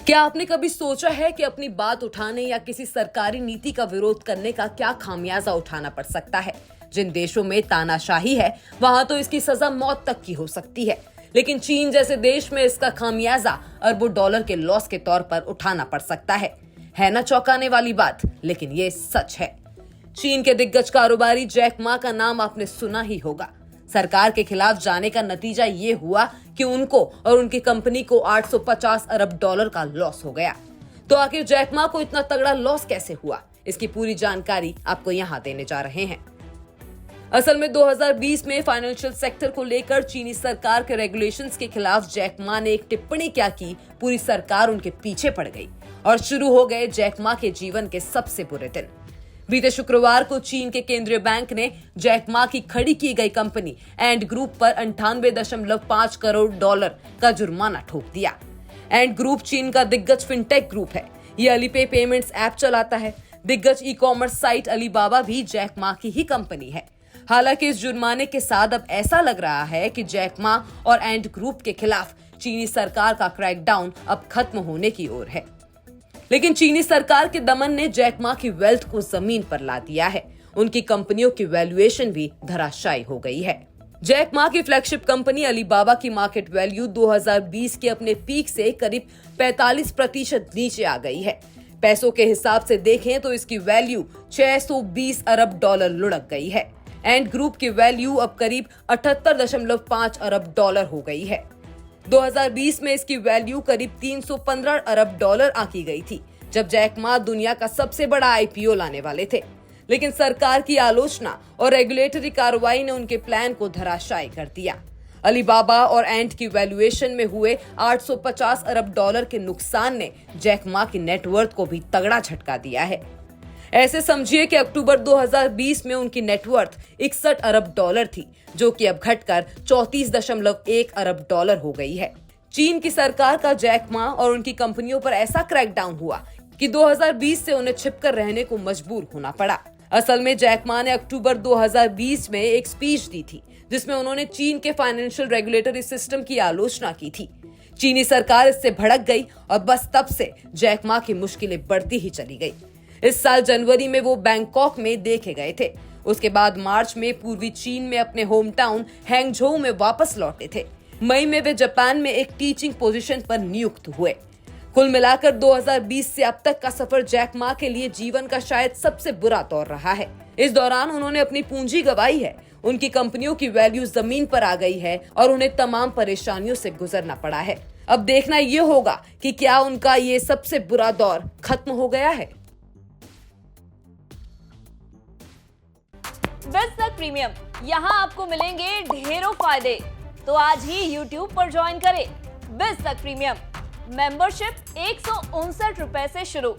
क्या आपने कभी सोचा है कि अपनी बात उठाने या किसी सरकारी नीति का विरोध करने का क्या खामियाजा उठाना पड़ सकता है? जिन देशों में तानाशाही है वहां तो इसकी सजा मौत तक की हो सकती है, लेकिन चीन जैसे देश में इसका खामियाजा अरबों डॉलर के लॉस के तौर पर उठाना पड़ सकता है ना चौंकाने वाली बात, लेकिन ये सच है। चीन के दिग्गज कारोबारी जैक मा का नाम आपने सुना ही होगा। सरकार के खिलाफ जाने का नतीजा ये हुआ कि उनको और उनकी कंपनी को 850 अरब डॉलर का लॉस हो गया। तो आखिर जैक मा को इतना तगड़ा लॉस कैसे हुआ, इसकी पूरी जानकारी आपको यहाँ देने जा रहे हैं। असल में 2020 में फाइनेंशियल सेक्टर को लेकर चीनी सरकार के रेगुलेशंस के खिलाफ जैक मा ने एक टिप्पणी क्या की, पूरी सरकार उनके पीछे पड़ गई और शुरू हो गए जैक मा के जीवन के सबसे बुरे दिन। बीते शुक्रवार को चीन के केंद्रीय बैंक ने जैक मा की खड़ी की गई कंपनी एंड ग्रुप पर 98.5 करोड़ डॉलर का जुर्माना ठोक दिया। एंड ग्रुप चीन का दिग्गज फिनटेक ग्रुप है। ये अलीपे पेमेंट्स ऐप चलाता है। दिग्गज ई कॉमर्स साइट अलीबाबा भी जैक मा की ही कंपनी है। हालांकि इस जुर्माने के साथ अब ऐसा लग रहा है कि जैक मा और एंड ग्रुप के खिलाफ चीनी सरकार का क्रैकडाउन अब खत्म होने की ओर है। लेकिन चीनी सरकार के दमन ने जैक मा की वेल्थ को जमीन पर ला दिया है। उनकी कंपनियों की वैल्यूएशन भी धराशायी हो गई है। जैक मा की फ्लैगशिप कंपनी अलीबाबा की मार्केट वैल्यू 2020 के अपने पीक से करीब 45% नीचे आ गई है। पैसों के हिसाब से देखें तो इसकी वैल्यू 620 अरब डॉलर लुढ़क गई है। एंड ग्रुप की वैल्यू अब करीब 78.5 अरब डॉलर हो गई है। 2020 में इसकी वैल्यू करीब 315 अरब डॉलर आंकी गई थी, जब जैक मा दुनिया का सबसे बड़ा आईपीओ लाने वाले थे। लेकिन सरकार की आलोचना और रेगुलेटरी कार्रवाई ने उनके प्लान को धराशायी कर दिया। अलीबाबा और एंड की वैल्यूएशन में हुए 850 अरब डॉलर के नुकसान ने जैक मा की नेटवर्थ को भी तगड़ा झटका दिया है। ऐसे समझिए कि अक्टूबर 2020 में उनकी नेटवर्थ 61 अरब डॉलर थी, जो कि अब घटकर 34.1 अरब डॉलर हो गई है। चीन की सरकार का जैक मा और उनकी कंपनियों पर ऐसा क्रैकडाउन हुआ कि 2020 से उन्हें छिपकर रहने को मजबूर होना पड़ा। असल में जैक मा ने अक्टूबर 2020 में एक स्पीच दी थी, जिसमें उन्होंने चीन के फाइनेंशियल रेगुलेटरी सिस्टम की आलोचना की थी। चीनी सरकार इससे भड़क गई और बस तब से जैक मा की मुश्किलें बढ़ती ही चली गई। इस साल जनवरी में वो बैंकॉक में देखे गए थे। उसके बाद मार्च में पूर्वी चीन में अपने होम टाउन हैंगझोउ में वापस लौटे थे। मई में वे जापान में एक टीचिंग पोजीशन पर नियुक्त हुए। कुल मिलाकर 2020 से अब तक का सफर जैक मा के लिए जीवन का शायद सबसे बुरा दौर रहा है। इस दौरान उन्होंने अपनी पूंजी गंवाई है, उनकी कंपनियों की वैल्यू जमीन पर आ गई है और उन्हें तमाम परेशानियों से गुजरना पड़ा है। अब देखना ये होगा कि क्या उनका ये सबसे बुरा दौर खत्म हो गया है। बिज़नेस प्रीमियम, यहाँ आपको मिलेंगे ढेरों फायदे। तो आज ही YouTube पर ज्वाइन करें। बिज़नेस प्रीमियम मेंबरशिप 159 रुपए से शुरू।